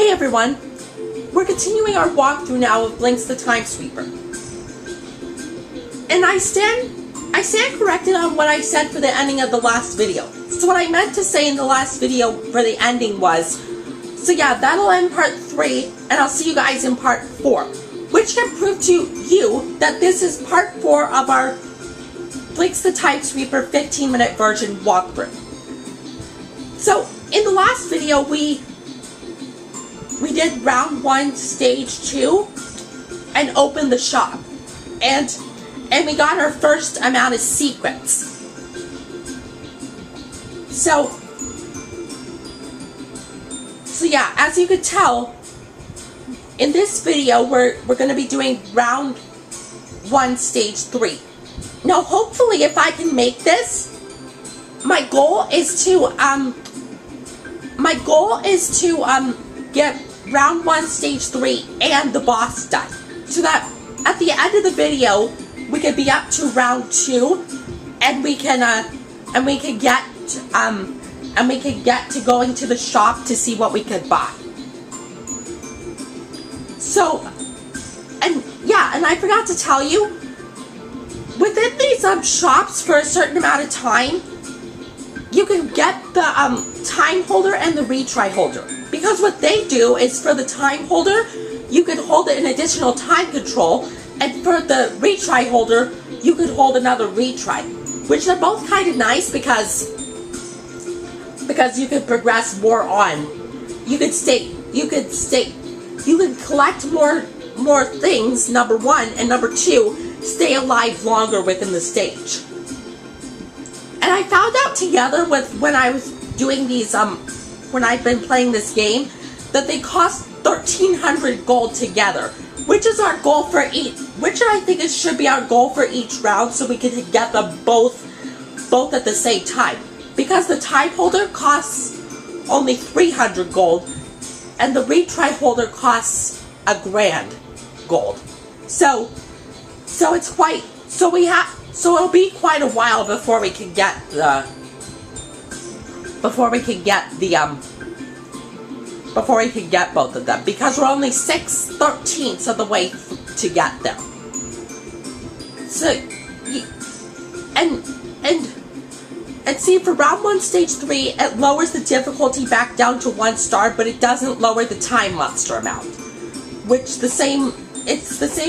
Hey everyone, we're continuing our walkthrough now of Blinx the Time Sweeper. And I stand corrected on what I said for the ending of the last video. So what I meant to say in the last video for the ending was, so yeah, that'll end part 3, and I'll see you guys in part 4. Which can prove to you that this is part 4 of our Blinx the Time Sweeper 15-minute version walkthrough. So, in the last video, we did round 1, stage 2, and opened the shop. And we got our first amount of secrets. So yeah, as you could tell, in this video, we're going to be doing round 1, stage 3. Now, hopefully, if I can make this, my goal is to get round 1, stage 3, and the boss done, so that at the end of the video, we could be up to round 2, and we can get to going to the shop to see what we could buy. So, and I forgot to tell you, within these shops for a certain amount of time, you can get the time holder and the retry holder. Because what they do is, for the time holder, you can hold an additional time control, and for the retry holder, you could hold another retry. Which are both kind of nice because you could progress more on. You could collect more things, number 1, and number 2, stay alive longer within the stage. And I found out together with when I was doing these when I've been playing this game, that they cost 1,300 gold together, which is our goal for each. Which I think it should be our goal for each round, so we can get them both at the same time. Because the time holder costs only 300 gold, and the retry holder costs 1,000 gold. So it'll be quite a while before we can get both of them, because we're only 6/13 of the way to get them. So, and see, for round 1, stage 3, it lowers the difficulty back down to 1 star, but it doesn't lower the time monster amount. It's the same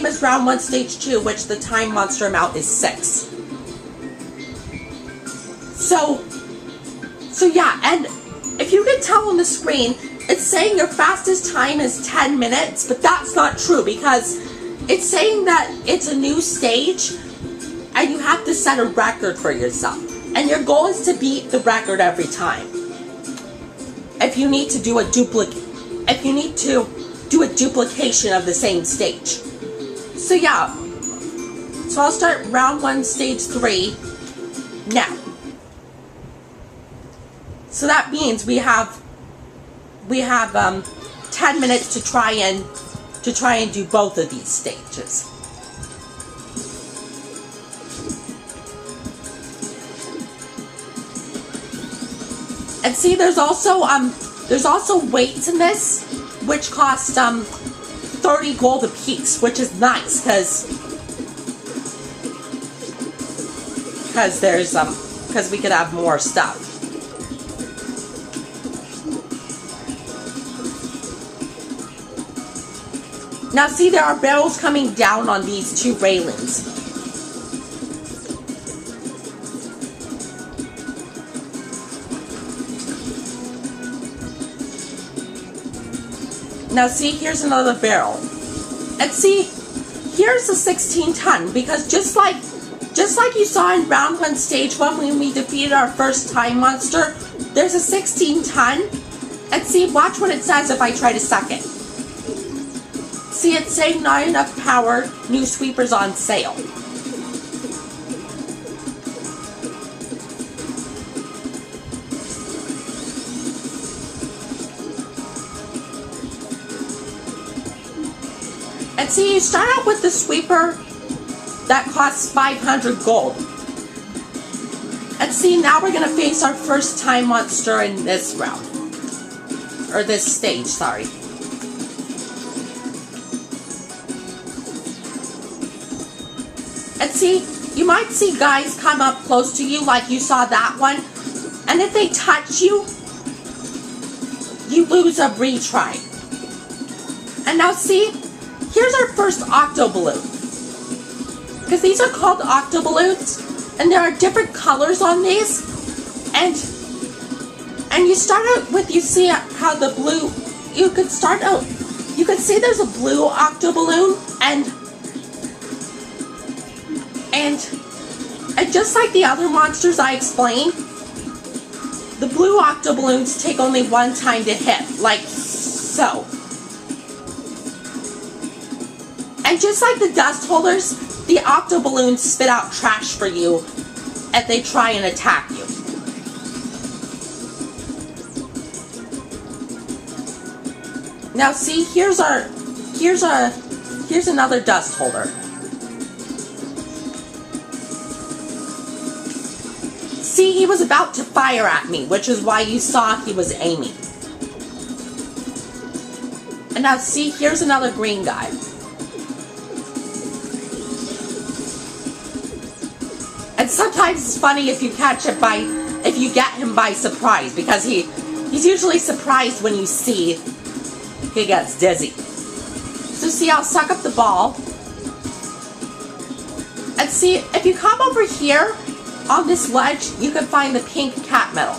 as round 1, stage 2, which the time monster amount is 6. So yeah, and if you can tell on the screen, it's saying your fastest time is 10 minutes, but that's not true, because it's saying that it's a new stage, and you have to set a record for yourself. And your goal is to beat the record every time. If you need to do a duplication of the same stage. So yeah. So I'll start round 1, stage 3 now. So that means we have 10 minutes to try and do both of these stages. And see, there's also weights in this, which cost 30 gold apiece, which is nice, because we could have more stuff. Now see, there are barrels coming down on these 2 railings. Now see, here's another barrel. And see, here's a 16-ton, because just like you saw in round 1, stage 1, when we defeated our first time monster, there's a 16-ton. And see, watch what it says if I try to suck it. See, it's saying not enough power, new sweepers on sale. And see, you start out with the sweeper that costs 500 gold. And see, now we're going to face our first time monster in this round. Or this stage, sorry. see, you might see guys come up close to you like you saw that one. And if they touch you, you lose a retry. And now see, here's our first octo balloon. Because these are called octo balloons, and there are different colors on these. And you start out with, you see how the blue, you could start out, you can see there's a blue octo balloon, and just like the other monsters I explained, the blue octo balloons take only one time to hit, like so. And just like the dust holders, the octo balloons spit out trash for you if they try and attack you. Now see, here's another dust holder. See, he was about to fire at me, which is why you saw he was aiming. And now see, here's another green guy. And sometimes it's funny if you catch it if you get him by surprise, because he's usually surprised when you see he gets dizzy. So see, I'll suck up the ball. And see, if you come over here on this ledge, you can find the pink cat medal.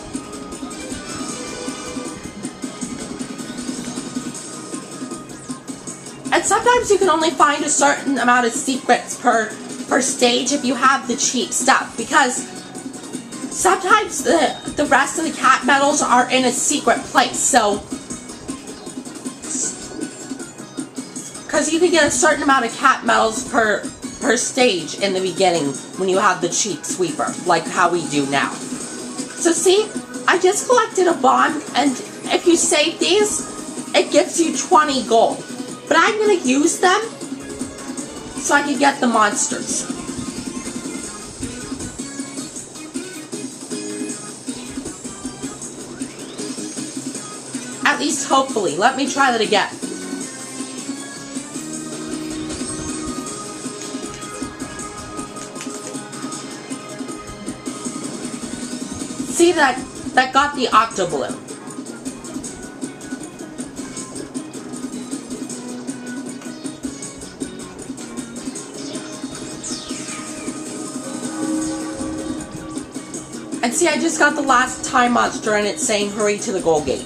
And sometimes you can only find a certain amount of secrets per stage if you have the cheap stuff, because sometimes the rest of the cat medals are in a secret place, so because you can get a certain amount of cat medals per stage in the beginning when you have the cheap sweeper, like how we do now. So see, I just collected a bomb, and if you save these, it gives you 20 gold. But I'm going to use them so I can get the monsters. At least hopefully. Let me try that again. See, that got the octo balloon. And see, I just got the last time monster and it's saying hurry to the goal gate.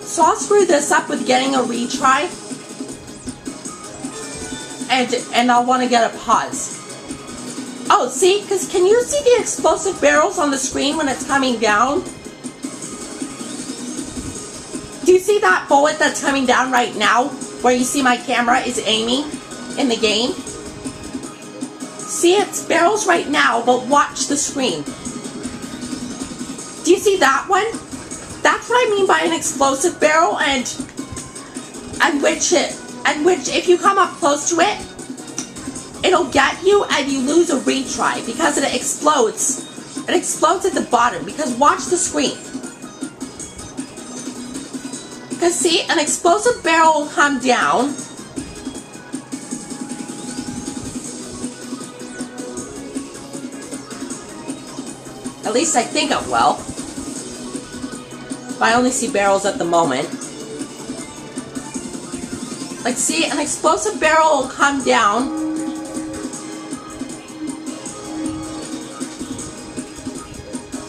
So I'll screw this up with getting a retry. And I'll want to get a pause. Oh, see? Because can you see the explosive barrels on the screen when it's coming down? Do you see that bullet that's coming down right now? Where you see my camera is aiming in the game? See, it's barrels right now, but watch the screen. Do you see that one? That's what I mean by an explosive barrel, and which if you come up close to it, it'll get you and you lose a retry because it explodes. It explodes at the bottom, because watch the screen. Because see, an explosive barrel will come down. At least I think it will. But I only see barrels at the moment. Like, see, an explosive barrel will come down.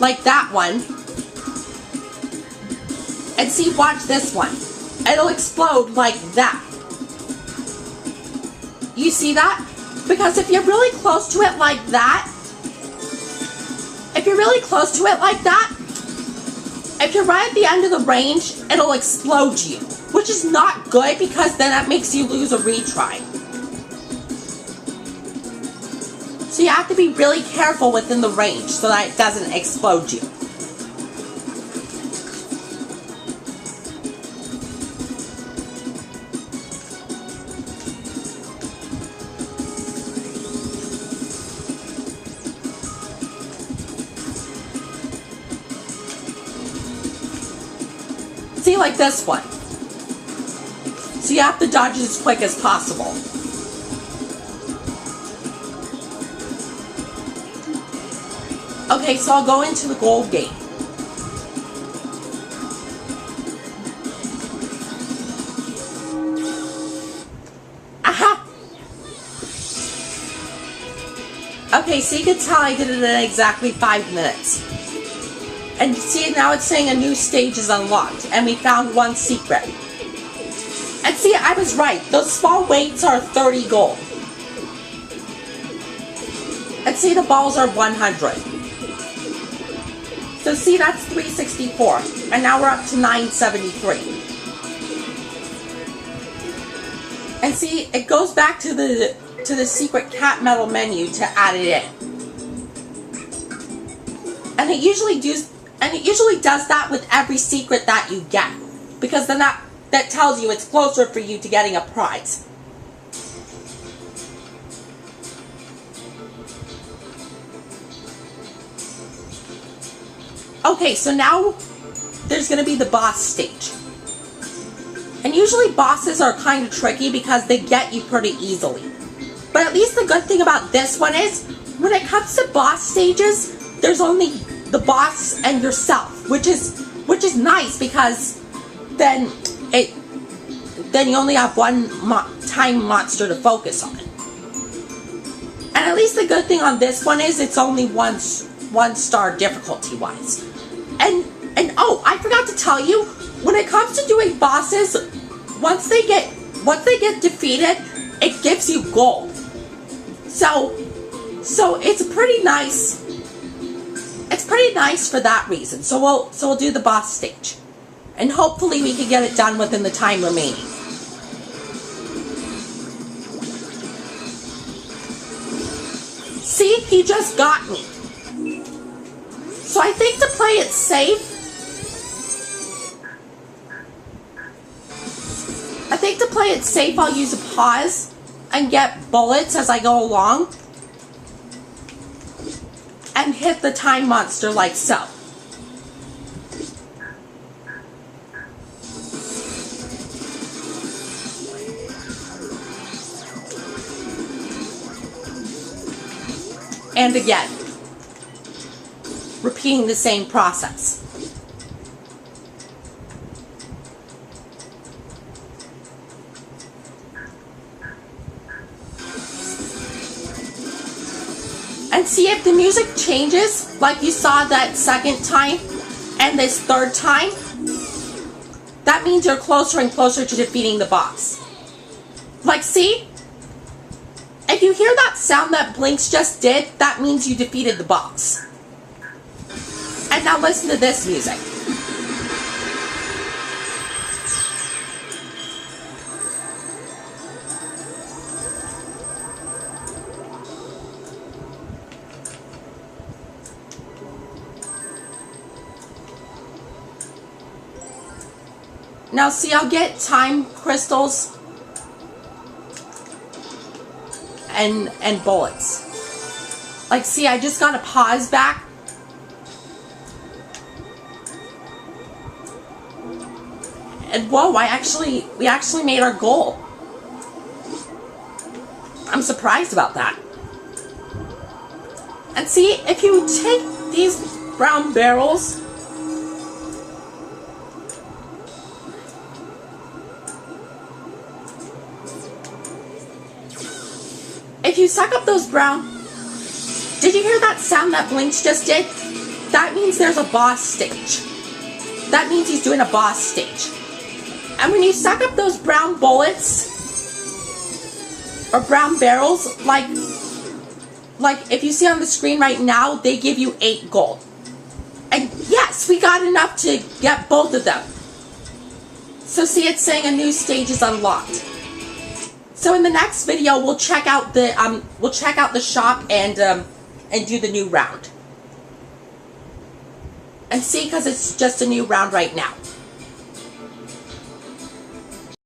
Like that one. And see, watch this one. It'll explode like that. You see that? Because if you're really close to it like that, if you're right at the end of the range, it'll explode you. Which is not good, because then that makes you lose a retry. So you have to be really careful within the range so that it doesn't explode you. See, like this one. So you have to dodge it as quick as possible. Okay, so I'll go into the gold gate. Aha! Okay, so you can tell I did it in exactly 5 minutes. And see, now it's saying a new stage is unlocked, and we found one secret. And see, I was right. Those small weights are 30 gold. And see, the balls are 100. So see, that's 364. And now we're up to 973. And see, it goes back to the secret cat metal menu to add it in. And it usually does that with every secret that you get. Because then that tells you it's closer for you to getting a prize. Okay, so now there's going to be the boss stage. And usually bosses are kind of tricky because they get you pretty easily. But at least the good thing about this one is, when it comes to boss stages, there's only the boss and yourself, which is nice because then you only have one time monster to focus on. And at least the good thing on this one is it's only one star difficulty wise. And oh, I forgot to tell you, when it comes to doing bosses, once they get defeated, it gives you gold. So it's pretty nice. It's pretty nice for that reason. So we'll do the boss stage, and hopefully we can get it done within the time remaining. See, he just got me. So I think to play it safe, I'll use a pause and get bullets as I go along and hit the time monster like so. And again, repeating the same process. And see, if the music changes, like you saw that second time and this third time, that means you're closer and closer to defeating the boss. Like, see? If you hear that sound that Blinx just did, that means you defeated the boss. And now listen to this music. Now see, I'll get time crystals and bullets. Like, see, I just got to pause back. And whoa, we actually made our goal. I'm surprised about that. And see, if you take these brown barrels, if you suck up those brown... Did you hear that sound that Blinx just did? That means there's a boss stage. That means he's doing a boss stage. And when you suck up those brown bullets, or brown barrels, like if you see on the screen right now, they give you 8 gold. And yes, we got enough to get both of them. So see, it's saying a new stage is unlocked. So in the next video, we'll check out the shop and do the new round. And see, because it's just a new round right now.